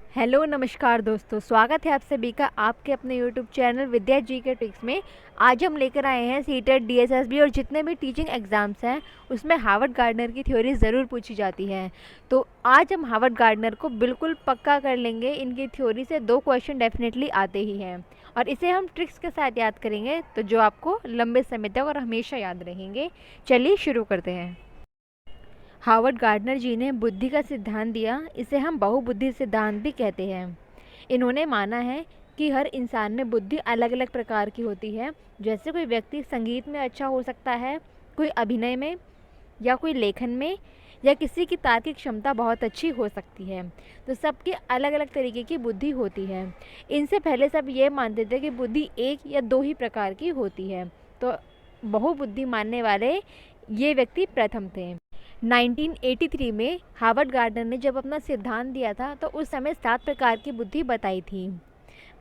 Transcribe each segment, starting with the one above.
Hello नमस्कार दोस्तों, स्वागत है आप सभी का आपके अपने यूट्यूब चैनल विद्या जी के ट्रिक्स में। आज हम लेकर आए हैं सीटेट डीएसएसबी और जितने भी टीचिंग एग्ज़ाम्स हैं उसमें हार्वर्ड गार्डनर की थ्योरी ज़रूर पूछी जाती है। तो आज हम हार्वर्ड गार्डनर को बिल्कुल पक्का कर लेंगे। इनकी थ्योरी से 2 क्वेश्चन डेफिनेटली आते ही हैं और इसे हम ट्रिक्स के साथ याद करेंगे, तो जो आपको लंबे समय तक और हमेशा याद रहेंगे। चलिए शुरू करते हैं। हार्वर्ड गार्डनर जी ने बुद्धि का सिद्धांत दिया, इसे हम बहुबुद्धि सिद्धांत भी कहते हैं। इन्होंने माना है कि हर इंसान में बुद्धि अलग अलग प्रकार की होती है। जैसे कोई व्यक्ति संगीत में अच्छा हो सकता है, कोई अभिनय में, या कोई लेखन में, या किसी की तार्किक क्षमता बहुत अच्छी हो सकती है। तो सबकी अलग अलग तरीके की बुद्धि होती है। इनसे पहले सब ये मानते थे कि बुद्धि एक या दो ही प्रकार की होती है। तो बहुबुद्धि मानने वाले ये व्यक्ति प्रथम थे। 1983 में हार्वर्ड गार्डनर ने जब अपना सिद्धांत दिया था तो उस समय 7 प्रकार की बुद्धि बताई थी।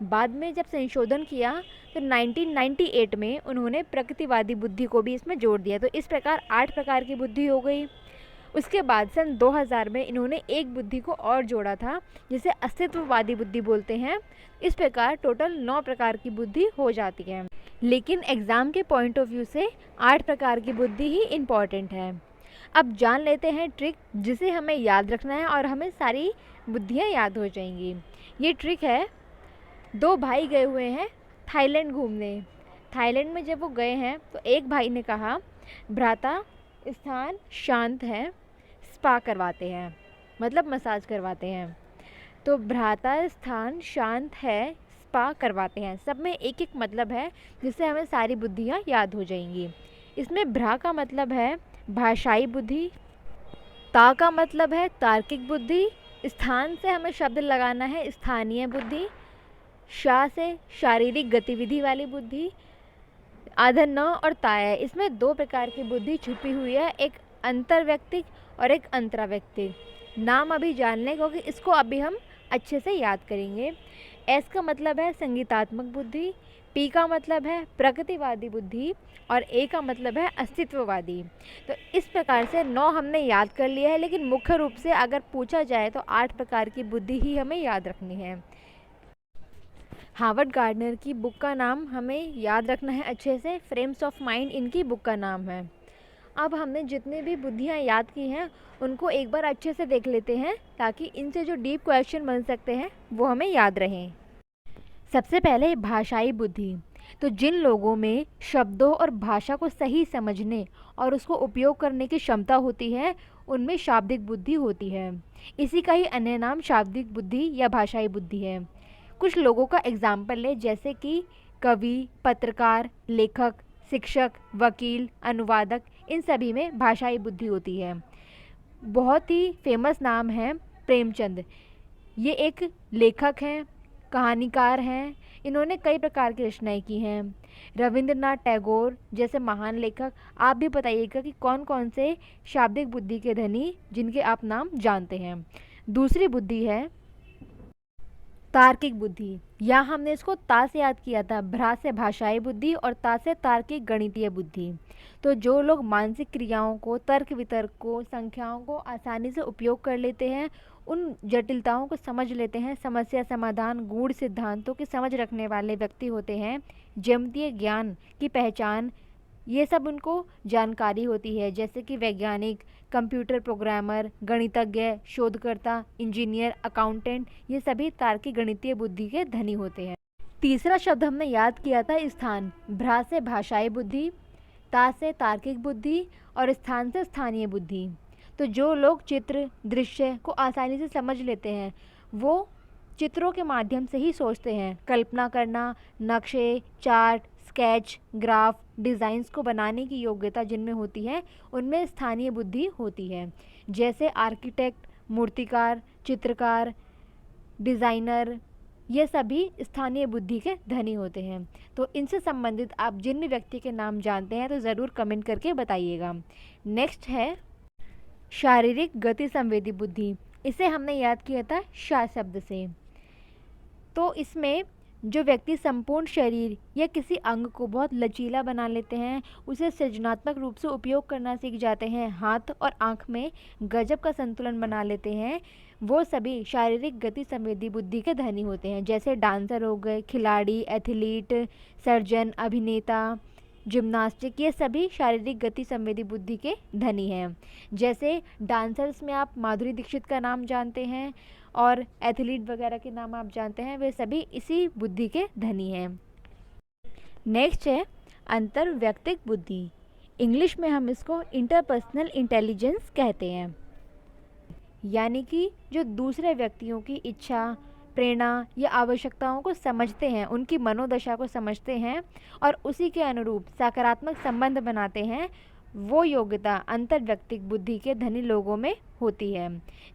बाद में जब संशोधन किया तो 1998 में उन्होंने प्रकृतिवादी बुद्धि को भी इसमें जोड़ दिया। तो इस प्रकार 8 प्रकार की बुद्धि हो गई। उसके बाद सन 2000 में इन्होंने एक बुद्धि को और जोड़ा था, जिसे अस्तित्ववादी बुद्धि बोलते हैं। इस प्रकार टोटल 9 प्रकार की बुद्धि हो जाती है। लेकिन एग्ज़ाम के पॉइंट ऑफ व्यू से 8 प्रकार की बुद्धि ही इम्पॉर्टेंट है। अब जान लेते हैं ट्रिक जिसे हमें याद रखना है और हमें सारी बुद्धियाँ याद हो जाएंगी। ये ट्रिक है, 2 भाई गए हुए हैं थाईलैंड घूमने। थाईलैंड में जब वो गए हैं तो एक भाई ने कहा, भ्राता स्थान शांत है, स्पा करवाते हैं, मतलब मसाज करवाते हैं। तो भ्राता स्थान शांत है, स्पा करवाते हैं, सब में एक एक मतलब है जिससे हमें सारी बुद्धियाँ याद हो जाएंगी। इसमें भ्रा का मतलब है भाषाई बुद्धि, ता का मतलब है तार्किक बुद्धि, स्थान से हमें शब्द लगाना है स्थानीय बुद्धि, शा से शारीरिक गतिविधि वाली बुद्धि, आधा न और ताया। इसमें 2 प्रकार की बुद्धि छुपी हुई है, एक अंतर्व्यक्तिक और एक अंतराव्यक्तिक। नाम अभी जान लें क्योंकि इसको अभी हम अच्छे से याद करेंगे। एस का मतलब है संगीतात्मक बुद्धि, पी का मतलब है प्रकृतिवादी बुद्धि और ए का मतलब है अस्तित्ववादी। तो इस प्रकार से 9 हमने याद कर लिया है, लेकिन मुख्य रूप से अगर पूछा जाए तो 8 प्रकार की बुद्धि ही हमें याद रखनी है। हार्वर्ड गार्डनर की बुक का नाम हमें याद रखना है अच्छे से, फ्रेम्स ऑफ माइंड इनकी बुक का नाम है। अब हमने जितने भी बुद्धियाँ याद की हैं उनको एक बार अच्छे से देख लेते हैं ताकि इनसे जो डीप क्वेश्चन बन सकते हैं वो हमें याद रहें। सबसे पहले भाषाई बुद्धि। तो जिन लोगों में शब्दों और भाषा को सही समझने और उसको उपयोग करने की क्षमता होती है उनमें शाब्दिक बुद्धि होती है। इसी का ही अन्य नाम शाब्दिक बुद्धि या भाषाई बुद्धि है। कुछ लोगों का एग्जाम्पल ले, जैसे कि कवि, पत्रकार, लेखक, शिक्षक, वकील, अनुवादक, इन सभी में भाषाई बुद्धि होती है। बहुत ही फेमस नाम है प्रेमचंद। ये एक लेखक हैं, कहानीकार हैं। इन्होंने कई प्रकार की रचनाएं की हैं। रविंद्रनाथ टैगोर जैसे महान लेखक। आप भी बताइएगा कि कौन कौन से शाब्दिक बुद्धि के धनी जिनके आप नाम जानते हैं। दूसरी बुद्धि है तार्किक बुद्धि। यहाँ हमने इसको ता से याद किया था, भ्रा से भाषाई बुद्धि और ता से तार्किक गणितीय बुद्धि। तो जो लोग मानसिक क्रियाओं को, तर्क वितर्क को, संख्याओं को आसानी से उपयोग कर लेते हैं, उन जटिलताओं को समझ लेते हैं, समस्या समाधान, गूढ़ सिद्धांतों की समझ रखने वाले व्यक्ति होते हैं। ज्यामितीय ज्ञान की पहचान, ये सब उनको जानकारी होती है, जैसे कि वैज्ञानिक, कंप्यूटर प्रोग्रामर, गणितज्ञ, शोधकर्ता, इंजीनियर, अकाउंटेंट, ये सभी तार्किक गणितीय बुद्धि के धनी होते हैं। तीसरा शब्द हमने याद किया था स्थान। भ्रा से भाषाई बुद्धि, ता से तार्किक बुद्धि और स्थान से स्थानीय बुद्धि। तो जो लोग चित्र, दृश्य को आसानी से समझ लेते हैं वो चित्रों के माध्यम से ही सोचते हैं। कल्पना करना, नक्शे, चार्ट, स्केच, ग्राफ, डिज़ाइंस को बनाने की योग्यता जिनमें होती है उनमें स्थानीय बुद्धि होती है। जैसे आर्किटेक्ट, मूर्तिकार, चित्रकार, डिज़ाइनर, ये सभी स्थानीय बुद्धि के धनी होते हैं। तो इनसे संबंधित आप जिन भी व्यक्ति के नाम जानते हैं तो ज़रूर कमेंट करके बताइएगा। नेक्स्ट है शारीरिक गति संवेदी बुद्धि। इसे हमने याद किया था शा शब्द से। तो इसमें जो व्यक्ति संपूर्ण शरीर या किसी अंग को बहुत लचीला बना लेते हैं, उसे सृजनात्मक रूप से उपयोग करना सीख जाते हैं, हाथ और आँख में गजब का संतुलन बना लेते हैं, वो सभी शारीरिक गति संवेदी बुद्धि के धनी होते हैं। जैसे डांसर हो गए, खिलाड़ी, एथलीट, सर्जन, अभिनेता, जिम्नास्टिक, ये सभी शारीरिक गति संवेदी बुद्धि के धनी हैं। जैसे डांसर्स में आप माधुरी दीक्षित का नाम जानते हैं और एथलीट वगैरह के नाम आप जानते हैं, वे सभी इसी बुद्धि के धनी हैं। नेक्स्ट है अंतर्वैयक्तिक बुद्धि। इंग्लिश में हम इसको इंटरपर्सनल इंटेलिजेंस कहते हैं। यानी कि जो दूसरे व्यक्तियों की इच्छा, प्रेरणा या आवश्यकताओं को समझते हैं, उनकी मनोदशा को समझते हैं और उसी के अनुरूप सकारात्मक संबंध बनाते हैं, वो योग्यता अंतर्वैयक्तिक बुद्धि के धनी लोगों में होती है।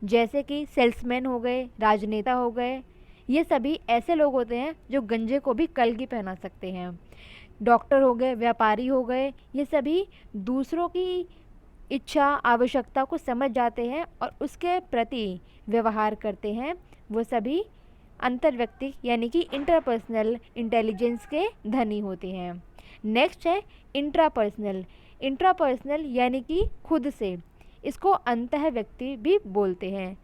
जैसे कि सेल्समैन हो गए, राजनेता हो गए, ये सभी ऐसे लोग होते हैं जो गंजे को भी कलगी पहना सकते हैं। डॉक्टर हो गए, व्यापारी हो गए, ये सभी दूसरों की इच्छा, आवश्यकता को समझ जाते हैं और उसके प्रति व्यवहार करते हैं, वो सभी अंतर्वैयक्तिक यानी कि इंटरपर्सनल इंटेलिजेंस के धनी होते हैं। नेक्स्ट है इंट्रापर्सनल। इंट्रापर्सनल यानी कि खुद से, इसको अंतः व्यक्ति भी बोलते हैं।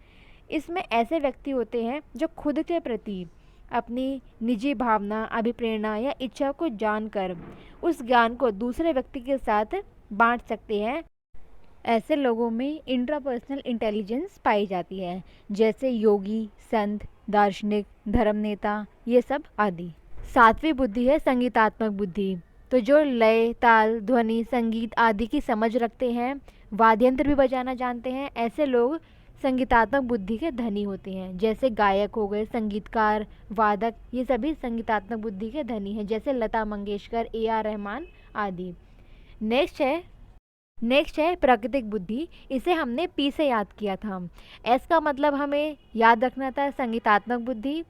इसमें ऐसे व्यक्ति होते हैं जो खुद के प्रति अपनी निजी भावना, अभिप्रेरणा या इच्छा को जानकर उस ज्ञान को दूसरे व्यक्ति के साथ बांट सकते हैं। ऐसे लोगों में इंट्रापर्सनल इंटेलिजेंस पाई जाती है। जैसे योगी, संत, दार्शनिक, धर्मनेता, ये सब आदि। सातवीं बुद्धि है संगीतात्मक बुद्धि। तो जो लय, ताल, ध्वनि, संगीत आदि की समझ रखते हैं, वाद्यंत्र भी बजाना जानते हैं, ऐसे लोग संगीतात्मक बुद्धि के धनी होते हैं। जैसे गायक हो गए, संगीतकार, वादक, ये सभी संगीतात्मक बुद्धि के धनी हैं। जैसे लता मंगेशकर, AR रहमान आदि। नेक्स्ट है प्राकृतिक बुद्धि। इसे हमने P से याद किया था। S का मतलब हमें याद रखना था संगीतात्मक बुद्धि,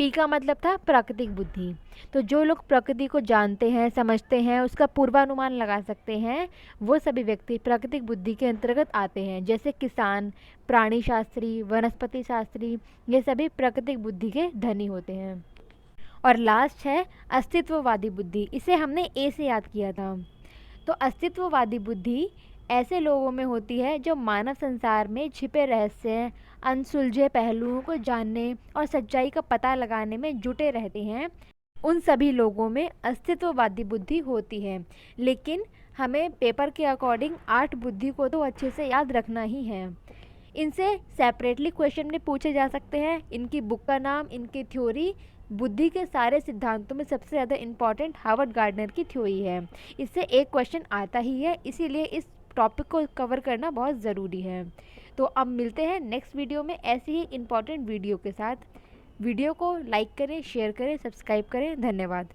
P का मतलब था प्राकृतिक बुद्धि। तो जो लोग प्रकृति को जानते हैं, समझते हैं, उसका पूर्वानुमान लगा सकते हैं, वो सभी व्यक्ति प्राकृतिक बुद्धि के अंतर्गत आते हैं। जैसे किसान, प्राणी शास्त्री, वनस्पति शास्त्री, ये सभी प्राकृतिक बुद्धि के धनी होते हैं। और लास्ट है अस्तित्ववादी बुद्धि। इसे हमने A से याद किया था। तो अस्तित्ववादी बुद्धि ऐसे लोगों में होती है जो मानव संसार में छिपे रहस्य, अनसुलझे पहलुओं को जानने और सच्चाई का पता लगाने में जुटे रहते हैं। उन सभी लोगों में अस्तित्ववादी बुद्धि होती है। लेकिन हमें पेपर के अकॉर्डिंग 8 बुद्धि को तो अच्छे से याद रखना ही है। इनसे सेपरेटली क्वेश्चन में पूछे जा सकते हैं। इनकी बुक का नाम, इनकी थ्योरी, बुद्धि के सारे सिद्धांतों में सबसे ज़्यादा इम्पॉर्टेंट हार्वर्ड गार्डनर की थ्योरी है। इससे एक क्वेश्चन आता ही है, इसीलिए इस टॉपिक को कवर करना बहुत ज़रूरी है। तो अब मिलते हैं नेक्स्ट वीडियो में ऐसी ही इम्पॉर्टेंट वीडियो के साथ। वीडियो को लाइक करें, शेयर करें, सब्सक्राइब करें। धन्यवाद।